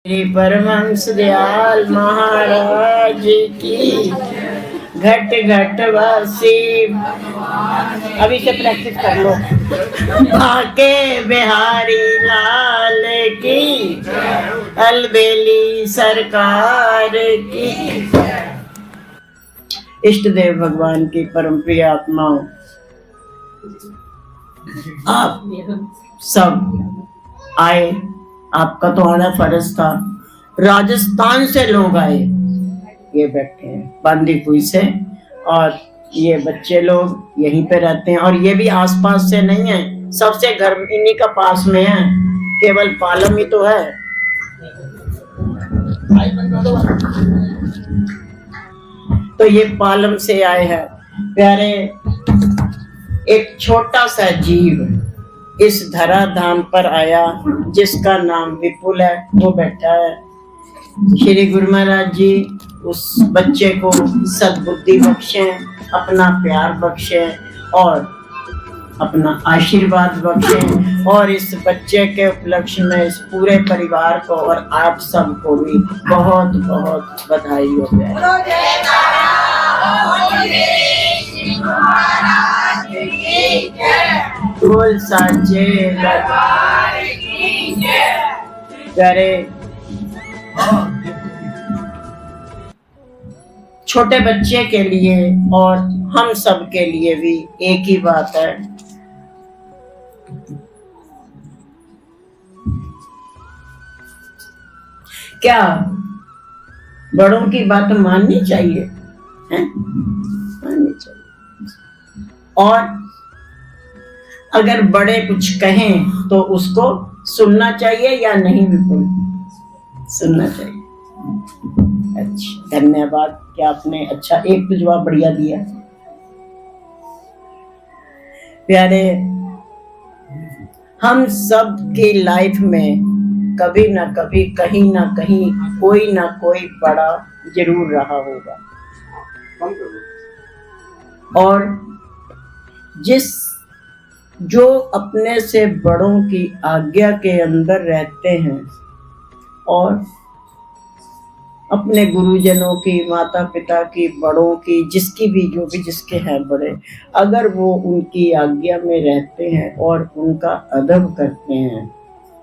श्री परमहंस दयाल महाराज की घट घट वासी। अभी से प्रैक्टिस कर लो। बाके बिहारी लाल की, अलबेली सरकार की। इष्ट देव भगवान की परम प्रिय आत्माओं, आप सब आए। आपका तो आना फर्ज था। राजस्थान से लोग आए, ये बैठे हैं बांदीकुई से, और ये बच्चे लोग यहीं पे रहते हैं। और ये भी आसपास से नहीं है, सबसे घर इन्हीं का पास में है, केवल पालम ही तो है। तो ये पालम से आए हैं प्यारे। एक छोटा सा जीव इस धराधाम पर आया जिसका नाम विपुल है, वो बैठा है। श्री गुरु महाराज जी उस बच्चे को सद्बुद्धि बख्शें, अपना प्यार बख्शें और अपना आशीर्वाद बख्शें। और इस बच्चे के उपलक्ष्य में इस पूरे परिवार को और आप सबको भी बहुत बहुत बधाई हो जाए। बोल सांचे दरबार की करे। छोटे बच्चे के लिए और हम सब के लिए भी एक ही बात है, क्या बड़ों की बात माननी चाहिए, है? माननी चाहिए। और अगर बड़े कुछ कहें तो उसको सुनना चाहिए या नहीं? बिल्कुल सुनना चाहिए। अच्छा, धन्यवाद कि आपने अच्छा एक तो जवाब बढ़िया दिया। प्यारे, हम सब की लाइफ में कभी ना कभी, कहीं ना कहीं, कोई ना कोई बड़ा जरूर रहा होगा। और जो अपने से बड़ों की आज्ञा के अंदर रहते हैं और अपने गुरुजनों की, माता पिता की, बड़ों की, जिसकी भी, जो भी जिसके हैं बड़े, अगर वो उनकी आज्ञा में रहते हैं और उनका अदब करते हैं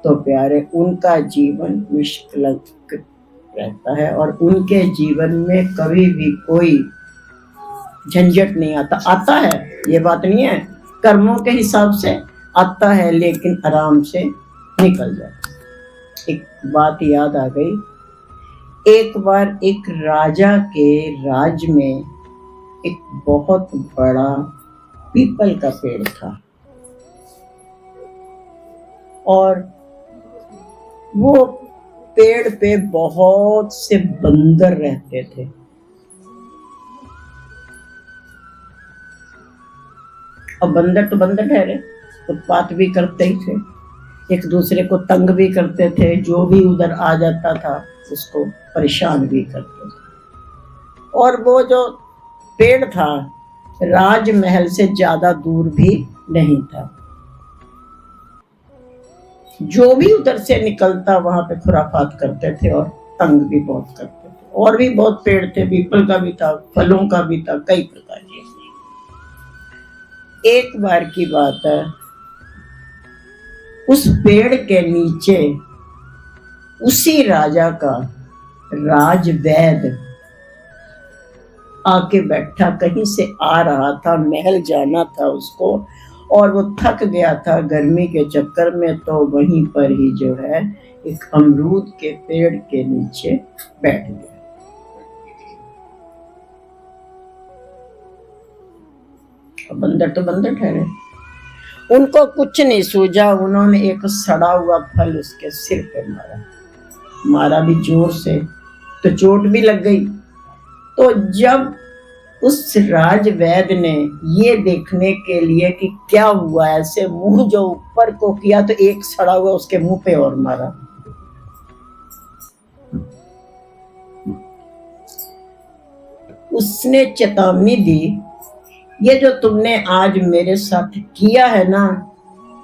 तो प्यारे उनका जीवन निष्कलंक रहता है और उनके जीवन में कभी भी कोई झंझट नहीं आता। आता है, ये बात नहीं है, कर्मों के हिसाब से आता है, लेकिन आराम से निकल जाता। एक बात याद आ गई। एक बार एक राजा के राज में एक बहुत बड़ा पीपल का पेड़ था और वो पेड़ पे बहुत से बंदर रहते थे। और बंदर तो बंदर ठहरे, उत्पात भी करते ही थे, एक दूसरे को तंग भी करते थे, जो भी उधर आ जाता था उसको परेशान भी करते थे। और वो जो पेड़ था राजमहल से ज्यादा दूर भी नहीं था। जो भी उधर से निकलता वहां पे खुराफात करते थे और तंग भी बहुत करते थे। और भी बहुत पेड़ थे, पीपल का भी था, फलों का भी था, कई प्रकार के। एक बार की बात है, उस पेड़ के नीचे उसी राजा का राजवैद आके बैठा। कहीं से आ रहा था, महल जाना था उसको, और वो थक गया था गर्मी के चक्कर में, तो वहीं पर ही जो है एक अमरूद के पेड़ के नीचे बैठ गया। बंदर तो बंदर ठहरे, उनको कुछ नहीं सूझा। उन्होंने एक सड़ा हुआ फल उसके सिर पे मारा भी जोर से, तो चोट भी लग गई। तो जब उस राजवैद ने ये देखने के लिए कि क्या हुआ, ऐसे मुंह जो ऊपर को किया, तो एक सड़ा हुआ उसके मुंह पे और मारा। उसने चेतावनी दी, ये जो तुमने आज मेरे साथ किया है ना,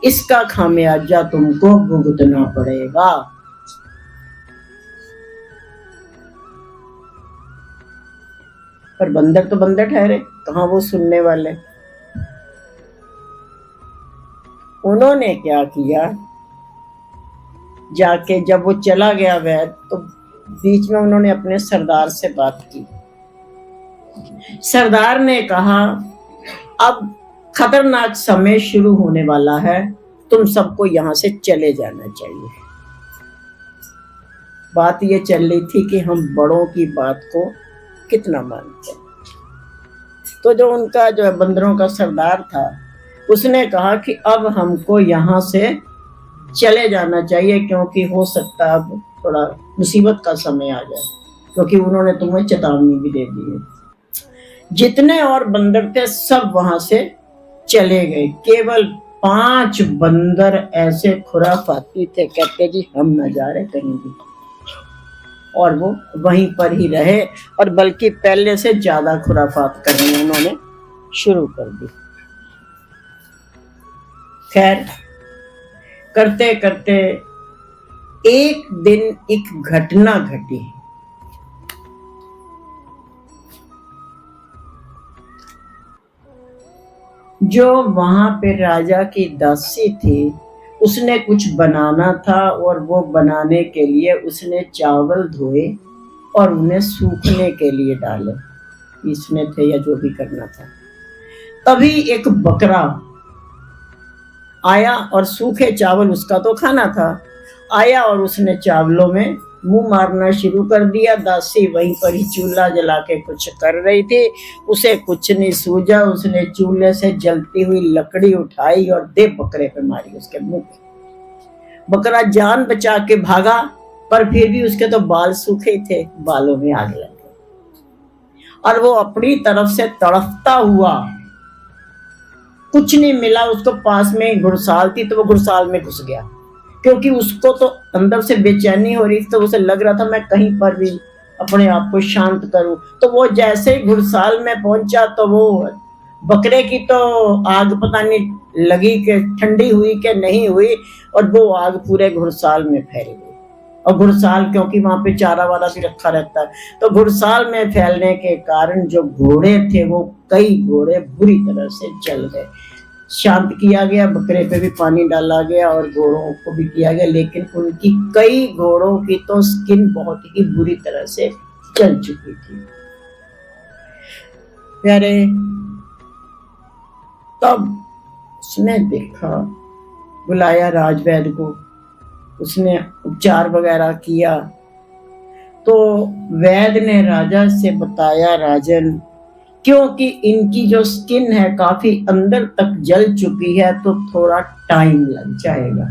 इसका खामियाजा तुमको भुगतना पड़ेगा। पर बंदर तो बंदर ठहरे, कहाँ वो सुनने वाले। उन्होंने क्या किया, जाके जब वो चला गया वैद, तो बीच में उन्होंने अपने सरदार से बात की। सरदार ने कहा अब खतरनाक समय शुरू होने वाला है, तुम सबको यहां से चले जाना चाहिए। बात ये चल रही थी कि हम बड़ों की बात को कितना मानते हैं। तो जो उनका जो बंदरों का सरदार था, उसने कहा कि अब हमको यहाँ से चले जाना चाहिए, क्योंकि हो सकता है अब थोड़ा मुसीबत का समय आ जाए, क्योंकि उन्होंने तुम्हें चेतावनी भी दे दी है। जितने और बंदर थे सब वहां से चले गए, केवल 5 बंदर ऐसे खुराफाती थे, कहते जी हम न जा रहे कहीं भी, और वो वहीं पर ही रहे, और बल्कि पहले से ज्यादा खुराफात करनी उन्होंने शुरू कर दी। खैर करते करते एक दिन एक घटना घटी। जो वहां पे राजा की दासी थी, उसने कुछ बनाना था, और वो बनाने के लिए उसने चावल धोए और उन्हें सूखने के लिए डाले, इसमें थे या जो भी करना था। तभी एक बकरा आया, और सूखे चावल उसका तो खाना था, आया और उसने चावलों में मुंह मारना शुरू कर दिया। दासी वहीं पर ही चूल्हा जला के कुछ कर रही थी, उसे कुछ नहीं सूझा, उसने चूल्हे से जलती हुई लकड़ी उठाई और दे बकरे पे मारी, उसके मुंह पे। बकरा जान बचा के भागा, पर फिर भी उसके तो बाल सूखे थे, बालों में आग लग गई, और वो अपनी तरफ से तड़पता हुआ, कुछ नहीं मिला उसको, पास में घुड़साल थी तो वो घुड़साल में घुस गया, क्योंकि उसको तो अंदर से बेचैनी हो रही थी, तो उसे लग रहा था मैं कहीं पर भी अपने आप को शांत करूं। तो वो जैसे ही घुड़साल में पहुंचा, तो वो बकरे की तो आग पता नहीं लगी कि ठंडी हुई कि नहीं हुई, और वो आग पूरे घुड़साल में फैल गई। और घुड़साल, क्योंकि वहां पे चारा वारा भी रखा रहता है, तो घुड़साल में फैलने के कारण जो घोड़े थे, वो कई घोड़े बुरी तरह से जल गए। शांत किया गया, बकरे पे भी पानी डाला गया और घोड़ों को भी किया गया, लेकिन उनकी कई घोड़ों की तो स्किन बहुत ही बुरी तरह से जल चुकी थी। प्यारे, तब उसने देखा, बुलाया राजवैद्य को, उसने उपचार वगैरह किया, तो वैद्य ने राजा से बताया, राजन, क्योंकि इनकी जो स्किन है काफी अंदर तक जल चुकी है, तो थोड़ा टाइम लग जाएगा।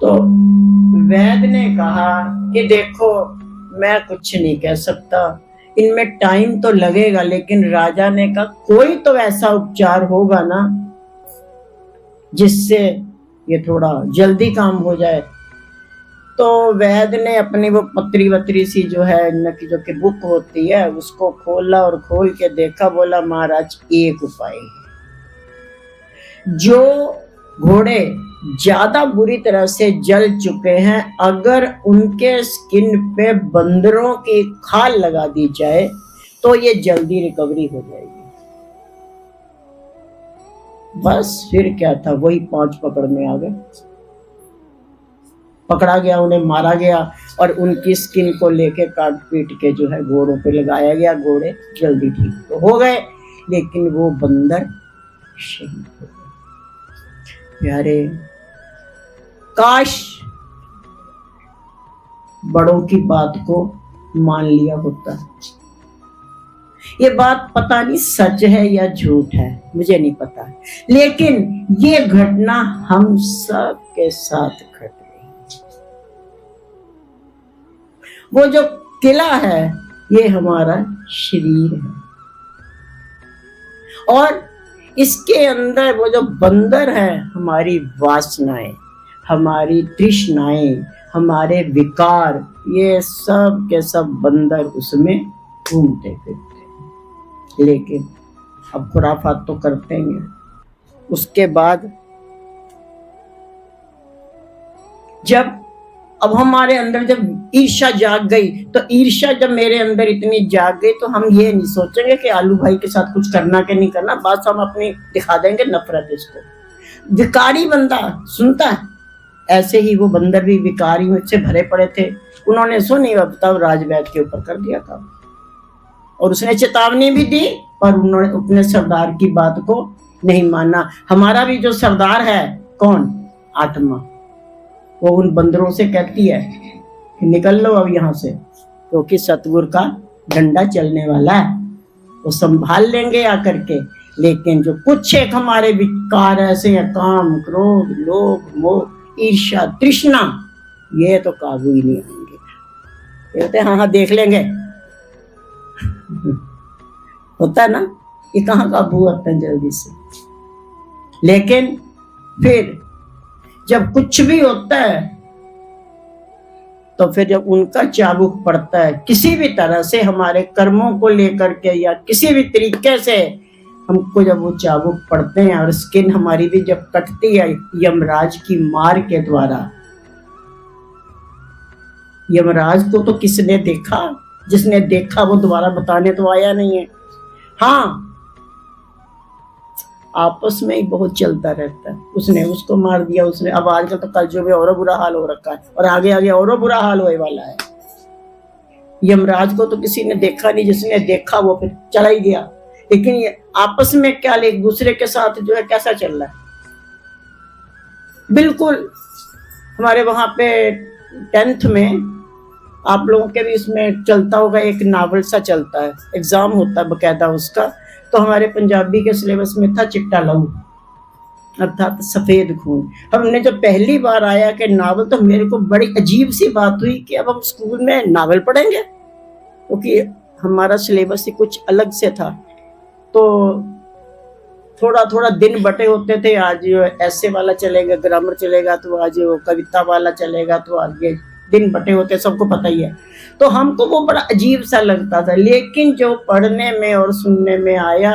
तो वैद्य ने कहा कि देखो, मैं कुछ नहीं कह सकता, इनमें टाइम तो लगेगा, लेकिन राजा ने कहा कोई तो ऐसा उपचार होगा ना जिससे ये थोड़ा जल्दी काम हो जाए। तो वैद्य ने अपनी वो पत्री वत्री सी जो है इनकी जो कि बुक होती है, उसको खोला और खोल के देखा, बोला महाराज एक उपाय है। जो घोड़े ज्यादा बुरी तरह से जल चुके हैं, अगर उनके स्किन पे बंदरों की खाल लगा दी जाए तो ये जल्दी रिकवरी हो जाएगी। बस फिर क्या था, वही 5 पकड़ में आ गए, पकड़ा गया, उन्हें मारा गया, और उनकी स्किन को लेके काट पीट के जो है घोड़ों पे लगाया गया। घोड़े जल्दी ठीक तो हो गए, लेकिन वो बंदर शहीद हो गए। प्यारे, काश बड़ों की बात को मान लिया होता। ये बात पता नहीं सच है या झूठ है, मुझे नहीं पता, लेकिन ये घटना हम सब के साथ घट रही। वो जो किला है, ये हमारा शरीर है, और इसके अंदर वो जो बंदर है, हमारी वासनाएं, हमारी तृष्णाएं, हमारे विकार, ये सब के सब बंदर उसमें घूमते फिरते। लेकिन अब खुराफात तो करते ही हैं। उसके बाद जब अब हमारे अंदर जब ईर्ष्या जाग गई, तो ईर्ष्या जब मेरे अंदर इतनी जाग गई, तो हम ये नहीं सोचेंगे कि आलू भाई के साथ कुछ करना कि नहीं करना, बस हम अपनी दिखा देंगे नफरत इसको। विकारी बंदा सुनता है, ऐसे ही वो बंदर भी विकारी से भरे पड़े थे। उन्होंने सुनी अब तब राजवैद्य के ऊपर कर दिया था, और उसने चेतावनी भी दी, पर उन्होंने अपने सरदार की बात को नहीं माना। हमारा भी जो सरदार है, कौन? आत्मा, वो उन बंदरों से कहती है कि निकल लो अब यहाँ से, क्योंकि सतगुरु का डंडा चलने वाला है, वो संभाल लेंगे आकर के। लेकिन जो कुछ एक हमारे विकार ऐसे हैं, काम, क्रोध, लोभ, मोह, ईर्ष्या, तृष्णा, ये तो काबू ही नहीं आएंगे। कहते हैं हाँ देख लेंगे होता है ना, ये कहाँ काबू आता है जल्दी से। लेकिन फिर जब कुछ भी होता है, तो फिर जब उनका चाबुक पड़ता है किसी भी तरह से, हमारे कर्मों को लेकर के या किसी भी तरीके से हमको जब वो चाबुक पड़ते हैं, और स्किन हमारी भी जब कटती है यमराज की मार के द्वारा। यमराज को तो किसने देखा? जिसने देखा वो दोबारा बताने तो आया नहीं है। हाँ, आपस में ही बहुत चलता रहता है, उसने उसको मार दिया, उसने, अब आजकल तो कलयुग में और बुरा हाल हो रखा है, और आगे आगे और बुरा हाल होने वाला है। यमराज को तो किसी ने देखा नहीं, जिसने देखा वो फिर चला ही गया। लेकिन ये आपस में क्या, एक दूसरे के साथ जो है कैसा चल रहा है, बिल्कुल। हमारे वहां पे 10th में आप लोगों के भी इसमें चलता होगा, एक नावल सा चलता है, एग्जाम होता है बकायदा उसका। तो हमारे पंजाबी के सिलेबस में था चिट्टा लहू, अर्थात सफेद खून। हमने जब पहली बार आया कि नावल, तो मेरे को बड़ी अजीब सी बात हुई कि अब हम स्कूल में नावल पढ़ेंगे, क्योंकि हमारा सिलेबस ही कुछ अलग से था। तो थोड़ा थोड़ा दिन बटे होते थे, आज ऐसे वाला चलेगा, ग्रामर चलेगा, तो आज कविता वाला चलेगा, तो आगे दिन बटे होते, सबको पता ही है। तो हमको वो बड़ा अजीब सा लगता था। लेकिन जो पढ़ने में और सुनने में आया,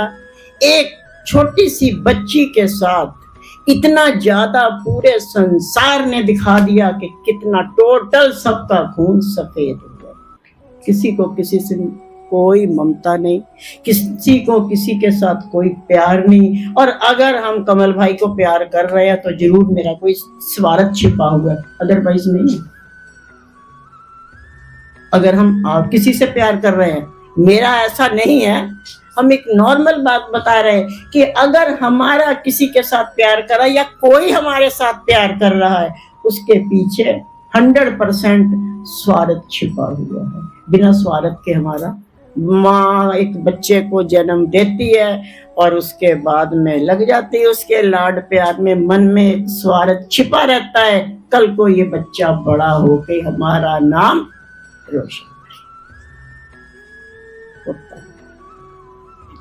एक छोटी सी बच्ची के साथ इतना ज्यादा पूरे संसार ने दिखा दिया कि कितना टोटल सबका खून सफेद हुआ। किसी को किसी से कोई ममता नहीं, किसी को किसी के साथ कोई प्यार नहीं। और अगर हम कमल भाई को प्यार कर रहे हैं तो जरूर मेरा कोई स्वार्थ छिपा हुआ है, अदरवाइज नहीं। अगर हम किसी से प्यार कर रहे हैं, मेरा ऐसा नहीं है, हम एक नॉर्मल बात बता रहे हैं कि अगर हमारा किसी के साथ प्यार कर रहा है या कोई हमारे साथ प्यार कर रहा है, उसके पीछे 100% स्वार्थ छिपा हुआ है। बिना स्वार्थ के हमारा माँ एक बच्चे को जन्म देती है और उसके बाद में लग जाती है उसके लाड प्यार में, मन में एक स्वार्थ छिपा रहता है। कल को ये बच्चा बड़ा होके हमारा नाम रोशन होता है।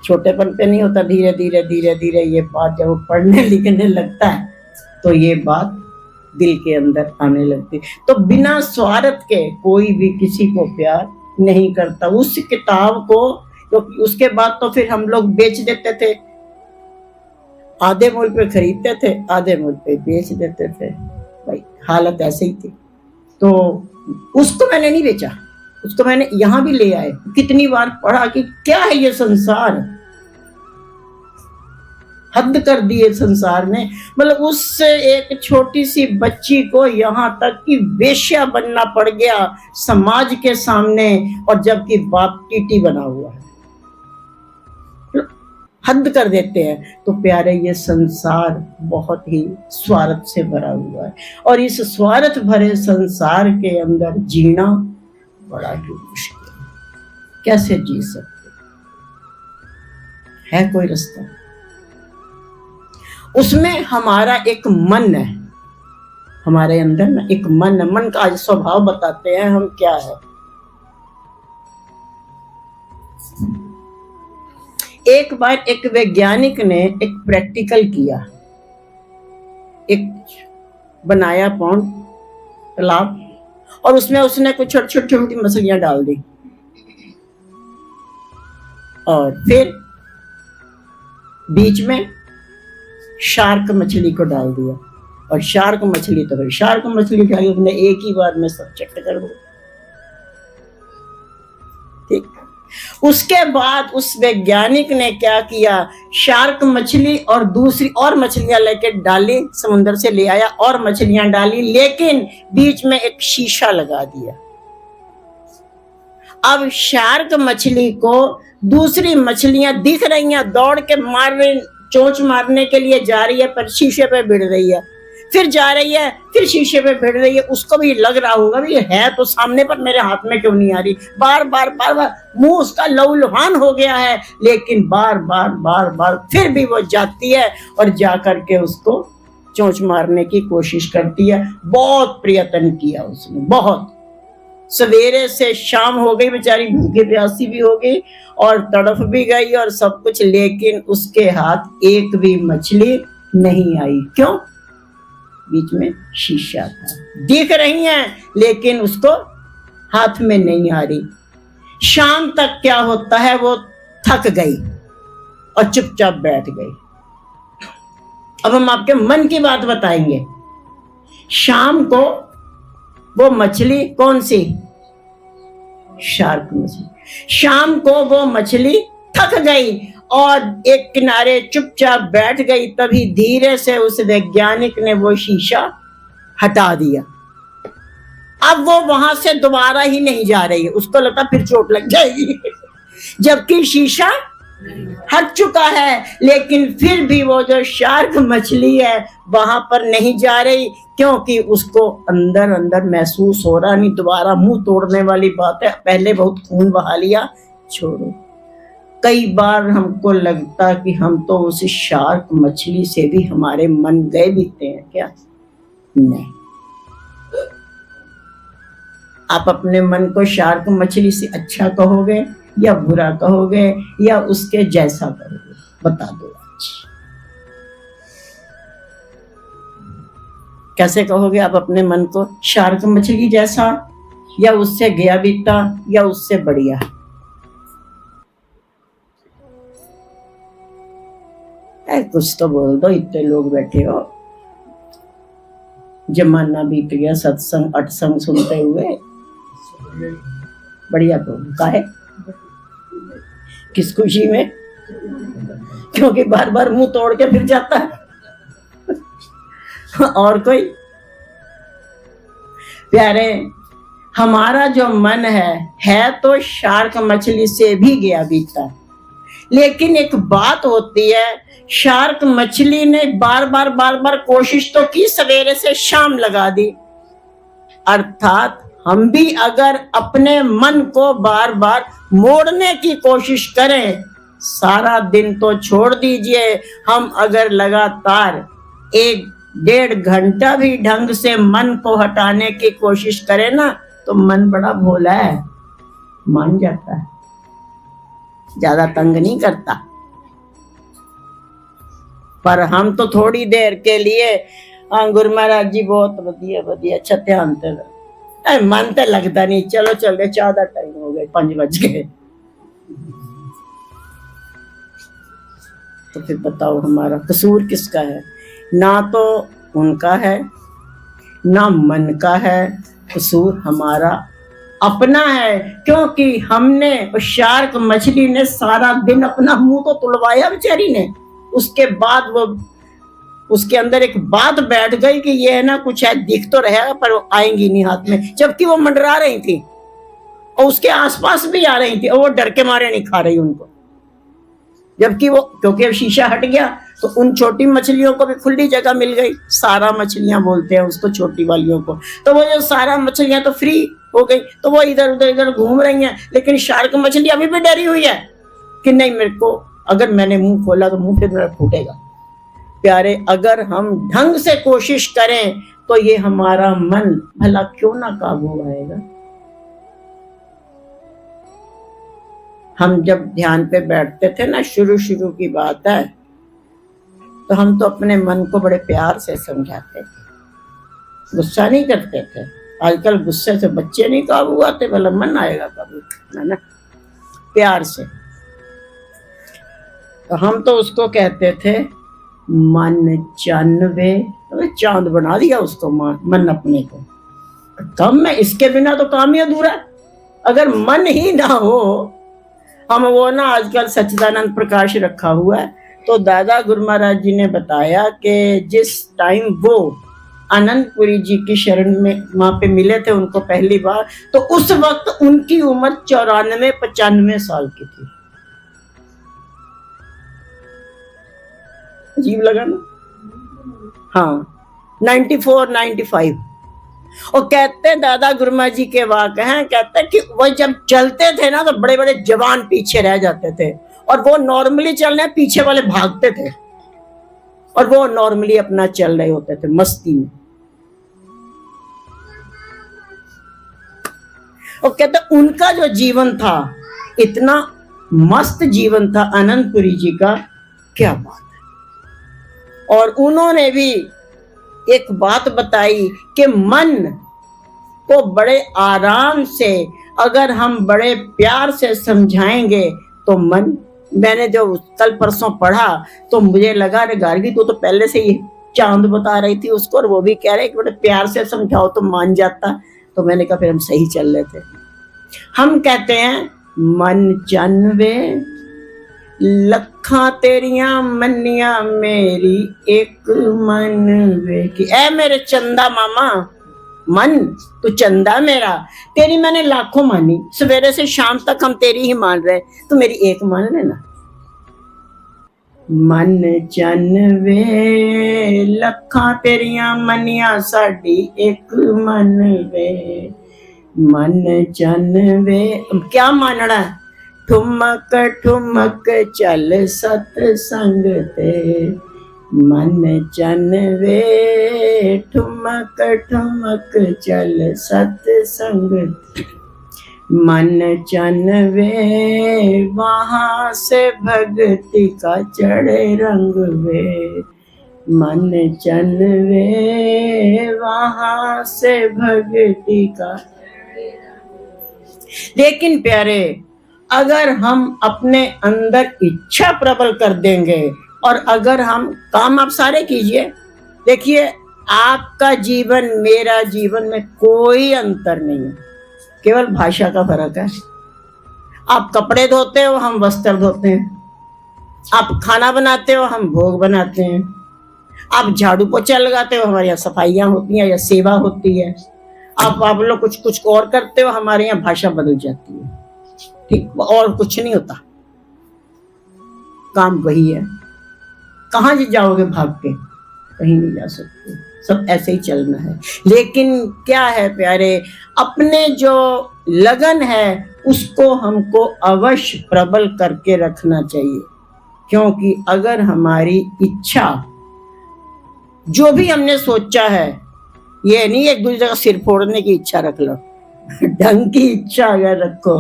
छोटेपन पे नहीं होता, धीरे धीरे धीरे धीरे ये बात जब वो पढ़ने लिखने लगता है तो ये बात दिल के अंदर आने लगती। तो बिना स्वार्थ के कोई भी किसी को प्यार नहीं करता। उस किताब को तो उसके बाद तो फिर हम लोग बेच देते थे, आधे मूल्य पे खरीदते थे, आधे मूल्य पे बेच देते थे। भाई हालत ऐसे ही थी। तो उसको मैंने नहीं बेचा, उसको मैंने यहाँ भी ले आए। कितनी बार पढ़ा कि क्या है ये संसार, हद कर दिए संसार ने। मतलब उससे एक छोटी सी बच्ची को यहाँ तक कि वेश्या बनना पड़ गया समाज के सामने, और जबकि बाप टीटी बना हुआ है। हद कर देते हैं। तो प्यारे ये संसार बहुत ही स्वार्थ से भरा हुआ है, और इस स्वार्थ भरे संसार के अंदर जीना बड़ा ही मुश्किल है। कैसे जी सकते है? कोई रास्ता? उसमें हमारा एक मन है, हमारे अंदर ना एक मन है। मन का आज स्वभाव बताते हैं हम क्या है। एक बार एक वैज्ञानिक ने एक प्रैक्टिकल किया, एक बनाया पौंड तालाब, और उसमें उसने कुछ छोटी छोटी मछलियां डाल दी, और फिर बीच में शार्क मछली को डाल दिया, और शार्क मछली तो भाई शार्क मछली खाई उसने, एक ही बार में सब चट कर दो। ठीक, उसके बाद उस वैज्ञानिक ने क्या किया, शार्क मछली और दूसरी और मछलियां लेके डाली, समुद्र से ले आया और मछलियां डाली, लेकिन बीच में एक शीशा लगा दिया। अब शार्क मछली को दूसरी मछलियां दिख रही हैं, दौड़ के मार रही, चोंच मारने के लिए जा रही है, पर शीशे पे भिड़ रही है, फिर जा रही है, फिर शीशे पे भिड़ रही है। उसको भी लग रहा होगा भी है तो सामने, पर मेरे हाथ में क्यों नहीं आ रही, बार बार बार बार मुंह उसका लहूलुहान हो गया है, लेकिन बार बार बार बार फिर भी वो जाती है और जा करके उसको चोंच मारने की कोशिश करती है। बहुत प्रयत्न किया उसने, बहुत, सवेरे से शाम हो गई, बेचारी भूखी प्यासी भी हो गई और तड़फ भी गई और सब कुछ, लेकिन उसके हाथ एक भी मछली नहीं आई। क्यों? बीच में शीशा था, दिख रही हैं लेकिन उसको हाथ में नहीं आ रही। शाम तक क्या होता है, वो थक गई और चुपचाप बैठ गई। अब हम आपके मन की बात बताएंगे। शाम को वो मछली, कौन सी? शार्क मछली, शाम को वो मछली थक गई और एक किनारे चुपचाप बैठ गई। तभी धीरे से उस वैज्ञानिक ने वो शीशा हटा दिया। अब वो वहां से दोबारा ही नहीं जा रही है, उसको लगता फिर चोट लग जाएगी जबकि शीशा हट चुका है, लेकिन फिर भी वो जो शार्क मछली है वहां पर नहीं जा रही, क्योंकि उसको अंदर अंदर महसूस हो रहा नहीं। दोबारा मुंह तोड़ने वाली बात है, पहले बहुत खून बहा लिया, छोड़ो। कई बार हमको लगता कि हम तो उस शार्क मछली से भी हमारे मन गए बीते हैं क्या? नहीं। आप अपने मन को शार्क मछली से अच्छा कहोगे या बुरा कहोगे या उसके जैसा कहोगे? बता दो आज। कैसे कहोगे आप अपने मन को? शार्क मछली जैसा, या उससे गया बीता, या उससे बढ़िया? कुछ तो बोल दो, इतने लोग बैठे हो। जमाना बीत गया सत्संग अटसंग सुनते हुए। बढ़िया तो का है, किस खुशी में? क्योंकि बार बार मुंह तोड़ के फिर जाता है और कोई? प्यारे, हमारा जो मन है तो शार्क मछली से भी गया बीता, लेकिन एक बात होती है, शार्क मछली ने बार बार कोशिश तो की, सवेरे से शाम लगा दी। अर्थात हम भी अगर अपने मन को बार बार मोड़ने की कोशिश करें, सारा दिन तो छोड़ दीजिए, हम अगर लगातार 1-1.5 घंटा भी ढंग से मन को हटाने की कोशिश करें ना, तो मन बड़ा भोला है, मान जाता है, ज्यादा तंग नहीं करता। पर हम तो थोड़ी देर के लिए, हाँ गुरु महाराज जी बहुत बढ़िया बढ़िया, अच्छा ध्यान ते मन तो लगता नहीं, चलो चल गए, चाह का टाइम हो गया, 5 बज गए। तो फिर बताओ हमारा कसूर किसका है? ना तो उनका है ना मन का है, कसूर हमारा अपना है। क्योंकि हमने, शार्क मछली ने सारा दिन अपना मुंह तो तुड़वाया बेचारी ने, उसके बाद वो, उसके अंदर एक बात बैठ गई कि ये है ना कुछ है, दिख तो रहेगा पर वो आएंगी नहीं हाथ में, जबकि वो मंडरा रही थी और उसके आसपास भी आ रही थी और वो डर के मारे नहीं खा रही उनको। जबकि वो, क्योंकि अब शीशा हट गया तो उन छोटी मछलियों को भी खुली जगह मिल गई। सारा मछलियां बोलते हैं उसको, छोटी वालियों को। तो वो जो सारा मछलियां तो फ्री हो गई, तो वो इधर उधर घूम रही हैं, लेकिन शार्क मछली अभी भी डरी हुई है कि नहीं, मेरे को अगर मैंने मुंह खोला तो मुंह फिर मेरा फूटेगा। प्यारे, अगर हम ढंग से कोशिश करें तो ये हमारा मन भला क्यों ना काबू आएगा। हम जब ध्यान पे बैठते थे ना, शुरू की बात है, तो हम तो अपने मन को बड़े प्यार से समझाते थे, गुस्सा नहीं करते थे। आजकल गुस्से से बच्चे नहीं काबू आते, भला मन आएगा काबू, है ना? प्यार से तो हम तो उसको कहते थे मन चन्वे, तो चांद बना दिया उसको मन अपने को। कम में इसके बिना तो काम ही अधूरा। अगर मन ही ना हो, हम वो ना आजकल सच्चिदानंद प्रकाश रखा हुआ है, तो दादा गुरु महाराज जी ने बताया कि जिस टाइम वो आनंदपुरी जी की शरण में वहां पे मिले थे उनको पहली बार, तो उस वक्त उनकी उम्र 94-95 साल की थी। अजीब लगा ना? हाँ, 94-95। और कहते हैं दादा गुरुमा जी के वाक हैं, कहते हैं कि वो जब चलते थे ना तो बड़े बड़े जवान पीछे रह जाते थे, और वो नॉर्मली चल रहे, पीछे वाले भागते थे, और वो नॉर्मली अपना चल रहे होते थे मस्ती में। और कहते उनका जो जीवन था इतना मस्त जीवन था आनंदपुरी जी का, क्या बात है। और उन्होंने भी एक बात बताई कि मन को बड़े आराम से अगर हम बड़े प्यार से समझाएंगे तो मन, मैंने जो कल परसों पढ़ा तो मुझे लगा रे गार्गी तो पहले से ही चांद बता रही थी उसको, और वो भी कह रहे कि बड़े प्यार से समझाओ तो मान जाता। तो मैंने कहा फिर हम सही चल रहे थे। हम कहते हैं मन चन्वे लखा तेरिया मनिया मेरी एक मन वे की। ऐ मेरे चंदा मामा, मन तू चंदा मेरा, तेरी मैंने लाखों मानी, सवेरे से शाम तक हम तेरी ही मान रहे, तू मेरी एक मान लेना। मन चन्वे लखा तेरिया मनिया साडी एक मन वे, मन चन्वे क्या मानना, ठुमक ठुमक चल सतसंग ते, मन चन्वे ठुमक ठुमक चल सतसंग, मन चन्वे वहां से भक्ति का चढ़े रंग वे, मन चन्वे वहां से भक्ति का। लेकिन प्यारे, अगर हम अपने अंदर इच्छा प्रबल कर देंगे, और अगर हम काम आप सारे कीजिए, देखिए आपका जीवन मेरा जीवन में कोई अंतर नहीं है, केवल भाषा का फर्क है। आप कपड़े धोते हो, हम वस्त्र धोते हैं। आप खाना बनाते हो, हम भोग बनाते हैं। आप झाड़ू पोछा लगाते हो, हमारे यहाँ सफाइयां होती हैं या सेवा होती है। आप लोग कुछ कुछ और करते हो, हमारे यहाँ भाषा बदल जाती है, ठीक, और कुछ नहीं होता, काम वही है। कहाँ जाओगे भाग के? कहीं नहीं जा सकते, सब ऐसे ही चलना है। लेकिन क्या है प्यारे, अपने जो लगन है उसको हमको अवश्य प्रबल करके रखना चाहिए, क्योंकि अगर हमारी इच्छा, जो भी हमने सोचा है, ये नहीं एक दूसरे का सिर फोड़ने की इच्छा रख लो, ढंग की इच्छा अगर रखो।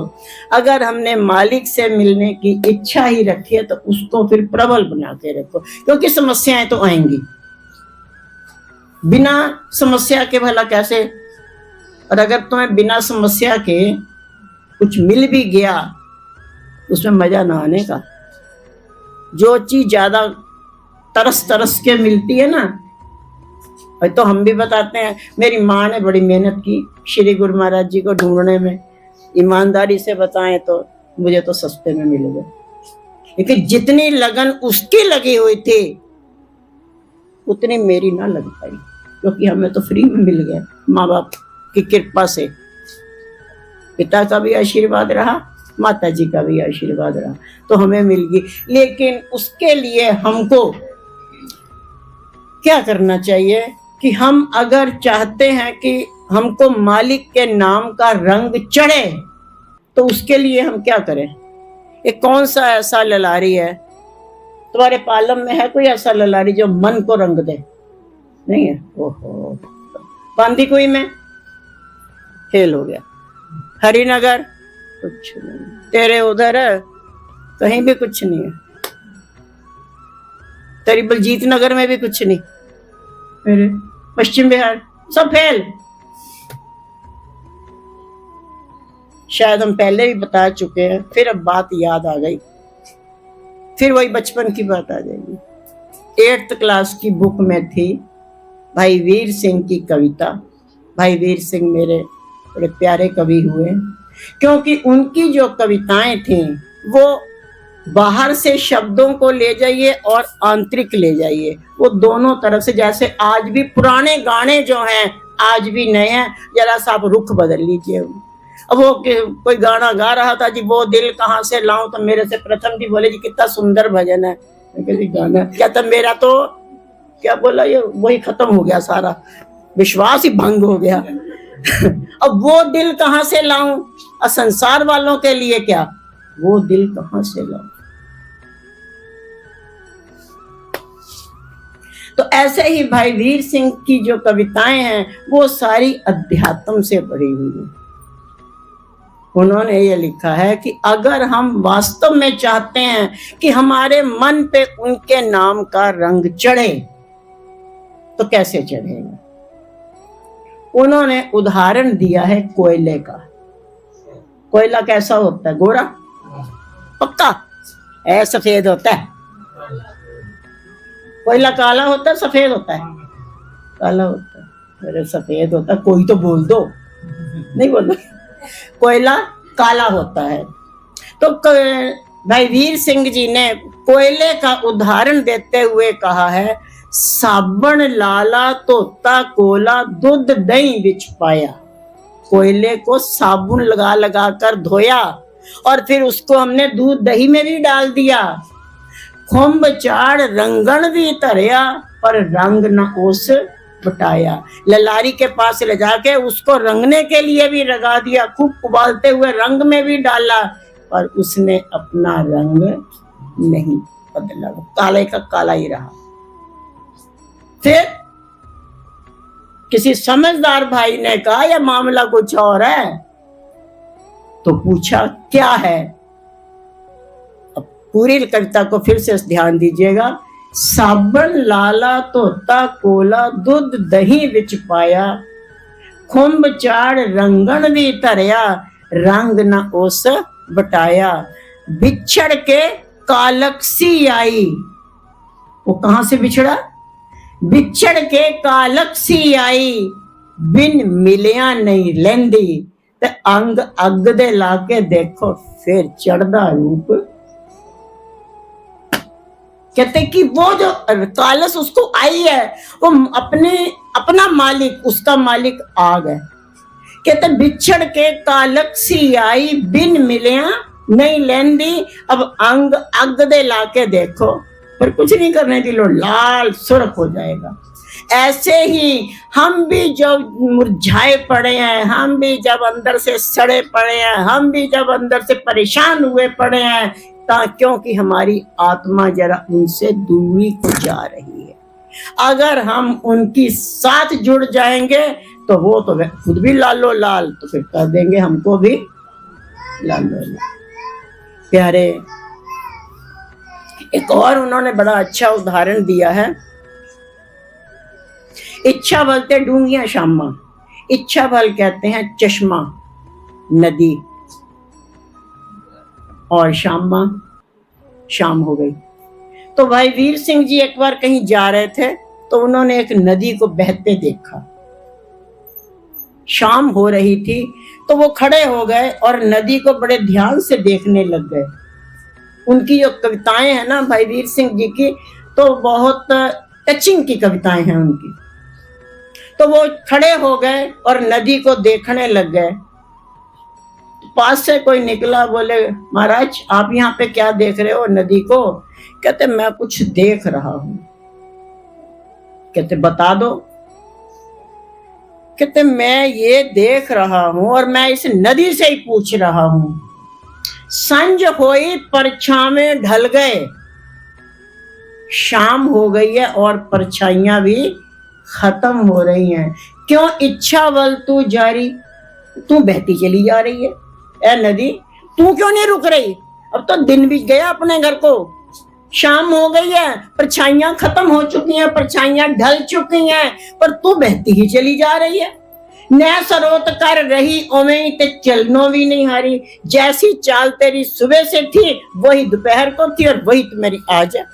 अगर हमने मालिक से मिलने की इच्छा ही रखी है तो उसको फिर प्रबल बना के रखो, क्योंकि समस्याएं तो आएंगी, बिना समस्या के भला कैसे। और अगर तुम्हें बिना समस्या के कुछ मिल भी गया उसमें मजा ना आने का। जो चीज ज्यादा तरस तरस के मिलती है ना, तो हम भी बताते हैं, मेरी माँ ने बड़ी मेहनत की श्री गुरु महाराज जी को ढूंढने में, ईमानदारी से बताएं तो मुझे तो सस्ते में मिल गए, लेकिन जितनी लगन उसकी लगी हुई थी उतनी मेरी ना लग पाई, क्योंकि हमें तो फ्री में मिल गया, माँ बाप की कृपा से। पिता का भी आशीर्वाद रहा, माता जी का भी आशीर्वाद रहा, तो हमें मिल गई। लेकिन उसके लिए हमको क्या करना चाहिए कि हम अगर चाहते हैं कि हमको मालिक के नाम का रंग चढ़े, तो उसके लिए हम क्या करें। एक कौन सा ऐसा ललारी है तुम्हारे पालम में, है कोई ऐसा ललारी जो मन को रंग दे? नहीं है। ओहो, बांदी कोई में फेल हो गया, हरिनगर कुछ नहीं, तेरे उधर है कहीं भी कुछ नहीं है, तेरी बलजीत नगर में भी कुछ नहीं, मेरे पश्चिम बिहार सब फेल। शायद हम पहले भी बता चुके हैं, फिर अब बात याद आ गई। फिर वही बचपन की बात आ जाएगी। 8th क्लास की बुक में थी भाई वीर सिंह की कविता। भाई वीर सिंह मेरे बड़े प्यारे कवि हुए, क्योंकि उनकी जो कविताएं थी वो बाहर से शब्दों को ले जाइए और आंतरिक ले जाइए, वो दोनों तरफ से। जैसे आज भी पुराने गाने जो हैं आज भी नए हैं, जरा सा आप रुख बदल लीजिए। अब वो कोई गाना गा रहा था जी, वो दिल कहाँ से लाऊं, तो मेरे से प्रथम जी बोले जी कितना सुंदर भजन है। गाना क्या था मेरा, तो क्या बोला ये, वही खत्म हो गया, सारा विश्वास ही भंग हो गया। अब वो दिल कहाँ से लाऊं, संसार वालों के लिए क्या, वो दिल कहाँ से लाऊं। तो ऐसे ही भाई वीर सिंह की जो कविताएं हैं वो सारी अध्यात्म से भरी हुई हैं। उन्होंने ये लिखा है कि अगर हम वास्तव में चाहते हैं कि हमारे मन पे उनके नाम का रंग चढ़े तो कैसे चढ़ेगा। उन्होंने उदाहरण दिया है कोयले का। कोयला कैसा होता है, गोरा पक्का है, सफेद होता है। कोयला काला होता है सफेद होता है, काला होता है। अरे सफेद होता है, कोई तो बोल दो, नहीं बोल दो। कोयला काला होता है। तो भाई वीर सिंह जी ने कोयले का उदाहरण देते हुए कहा है, साबण लाला तोता कोला दूध दही बिच पाया। कोयले को साबुन लगा लगा कर धोया और फिर उसको हमने दूध दही में भी डाल दिया। खुम्ब चाड़ रंगण भी तरया पर रंग न उस बटाया। ललारी के पास ले जाके उसको रंगने के लिए भी लगा दिया, खूब उबालते हुए रंग में भी डाला, पर उसने अपना रंग नहीं बदला, वो काले का काला ही रहा। फिर किसी समझदार भाई ने कहा यह मामला कुछ और है, तो पूछा क्या है। अब पूरी कविता को फिर से ध्यान दीजिएगा। साबण लाला तोता कोला दूध दही विच पाया, खुम्ब चाड़ रंगण भी तरया रंग न उस बटाया। बिछड़ के कालकसी आई, वो कहां से बिछड़ा, बिछड़ के कालकसी आई बिन मिलिया नहीं लेंदी। ते अंग अग दे लाके देखो फिर चढ़दा रूप। कहते कि वो जो कालस उसको आई है वो अपना मालिक, उसका मालिक आ गए। कहते बिछड़ के कालकसी आई बिन मिलिया नहीं लेंदी। अब अंग अग दे लाके देखो, पर कुछ नहीं करने की लोड़, लाल सुर्ख हो जाएगा। ऐसे ही हम भी जब मुरझाए पड़े हैं, हम भी जब अंदर से सड़े पड़े हैं, हम भी जब अंदर से परेशान हुए पड़े हैं, क्योंकि हमारी आत्मा जरा उनसे दूरी को जा रही है। अगर हम उनकी साथ जुड़ जाएंगे तो वो तो खुद भी लालो लाल, तो फिर कर देंगे हमको भी लालो लाल। प्यारे, एक और उन्होंने बड़ा अच्छा उदाहरण दिया है। इच्छा बलते डूंगिया शामा, इच्छा बल कहते हैं चश्मा नदी, और शामा शाम हो गई। तो भाई वीर सिंह जी एक बार कहीं जा रहे थे तो उन्होंने एक नदी को बहते देखा। शाम हो रही थी तो वो खड़े हो गए और नदी को बड़े ध्यान से देखने लग गए। उनकी जो कविताएं हैं ना भाई वीर सिंह जी की, तो बहुत टचिंग की कविताएं हैं उनकी। तो वो खड़े हो गए और नदी को देखने लग गए। पास से कोई निकला, बोले महाराज आप यहाँ पे क्या देख रहे हो नदी को। कहते मैं कुछ देख रहा हूं। कहते बता दो। कहते मैं ये देख रहा हूं और मैं इस नदी से ही पूछ रहा हूं। संज होई परछावे ढल गए, शाम हो गई है और परछाइयां भी खत्म हो रही हैं। क्यों इच्छा बल तू जारी, तू बहती चली जा रही है। ए नदी तू क्यों नहीं रुक रही, अब तो दिन भी गया अपने घर को, शाम हो गई है, परछाइयां खत्म हो चुकी हैं, परछाइयां ढल चुकी हैं, पर तू बहती ही चली जा रही है। न सरोत कर रही ओवें ते चलनो भी नहीं हारी। जैसी चाल तेरी सुबह से थी वही दोपहर को थी और वही तुम्हारी आज है,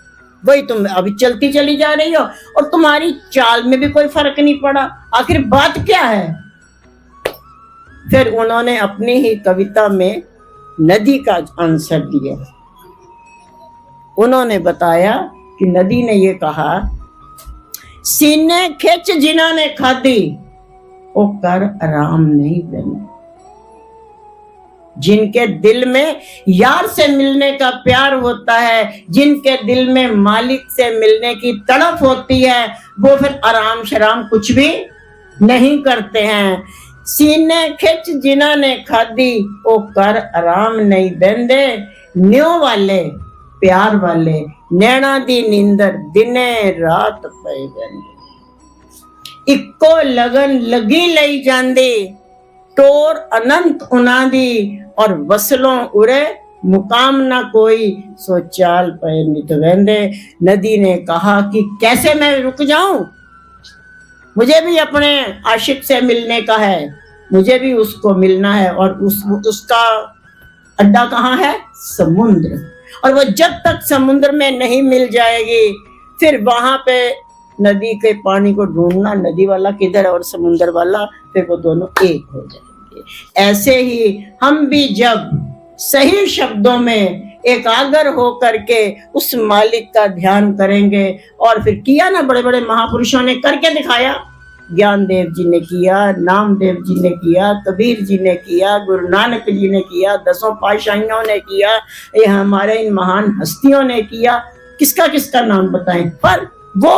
वही तुम अभी चलती चली जा रही हो और तुम्हारी चाल में भी कोई फर्क नहीं पड़ा। आखिर बात क्या है? फिर उन्होंने अपनी ही कविता में नदी का आंसर दिया। उन्होंने बताया कि नदी ने ये कहा, सीने खिंच जिन्होंने खादी वो कर आराम नहीं बने। जिनके दिल में यार से मिलने का प्यार होता है, जिनके दिल में मालिक से मिलने की तड़प होती है, वो फिर आराम शराम कुछ भी नहीं करते हैं। सीने खिंच जिन्होंने खादी वो कर आराम नहीं देंदे। न्यो वाले प्यार वाले नैना दी नींदर दिने रात पे बंदे। इक्को लगन लगी लई जांदी टोर अनंत उना दी और वसलों उरे मुकाम ना कोई सो चाल पे नित वेंदे। नदी ने कहा कि कैसे मैं रुक जाऊं, मुझे भी अपने आशिक से मिलने का है, मुझे भी उसको मिलना है और उसका अड्डा कहाँ है? समुद्र। और वो जब तक समुद्र में नहीं मिल जाएगी फिर वहां पे नदी के पानी को ढूंढना, नदी वाला किधर और समुद्र वाला, फिर वो दोनों एक हो जाएंगे। ऐसे ही हम भी जब सही शब्दों में एकाग्र हो करके उस मालिक का ध्यान करेंगे, और फिर किया ना, बड़े बड़े महापुरुषों ने करके दिखाया। ज्ञान देव जी ने किया, नामदेव जी ने किया, कबीर जी ने किया, गुरु नानक जी ने किया, दसों पातशाहियों ने किया, ये हमारे इन महान हस्तियों ने किया। किसका किसका नाम बताएं, पर वो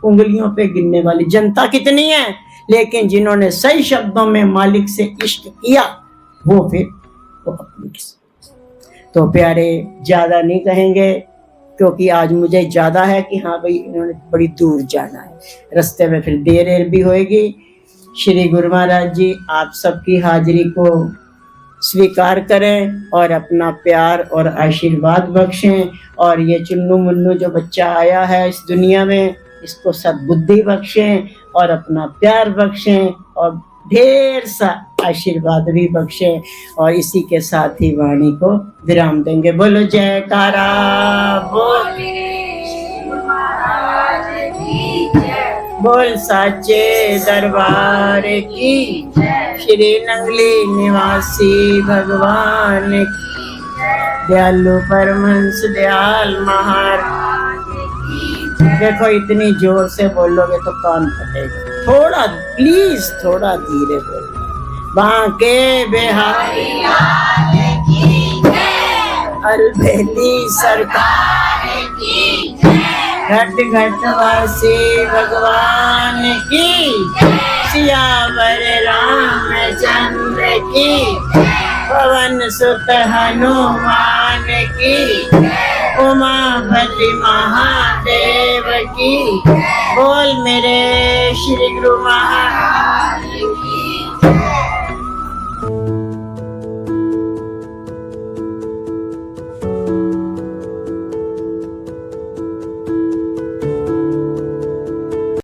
उंगलियों पे गिनने वाली जनता कितनी है। लेकिन जिन्होंने सही शब्दों में मालिक से इश्क किया वो फिर वो अपनी। तो प्यारे, ज्यादा नहीं कहेंगे क्योंकि आज मुझे ज्यादा है कि हाँ भाई इन्होंने बड़ी दूर जाना है, रास्ते में फिर देर भी होएगी। श्री गुरु महाराज जी आप सबकी हाजिरी को स्वीकार करें और अपना प्यार और आशीर्वाद बख्शें। और ये चुन्नू मुन्नू जो बच्चा आया है इस दुनिया में, इसको सद्बुद्धि बख्शें और अपना प्यार बख्शें और ढेर सा आशीर्वाद भी बख्शें। और इसी के साथ ही वाणी को विराम देंगे। बोलो जयकारा बोल साचे दरबार की। श्री नंगली निवासी भगवान की। दयालु परमहंस दयाल महाराज। देखो इतनी जोर से बोलोगे तो कान फटेगा, थोड़ा प्लीज थोड़ा धीरे बोलो। बांके बिहारी लाल की जय। अलबेली सरकार की जय। घट घट वासी भगवान की जय। सियावर रामचंद्र की जय। पवन सुत हनुमान की जय। उमापति महादेव की बोल मेरे श्री गुरु महाराज की।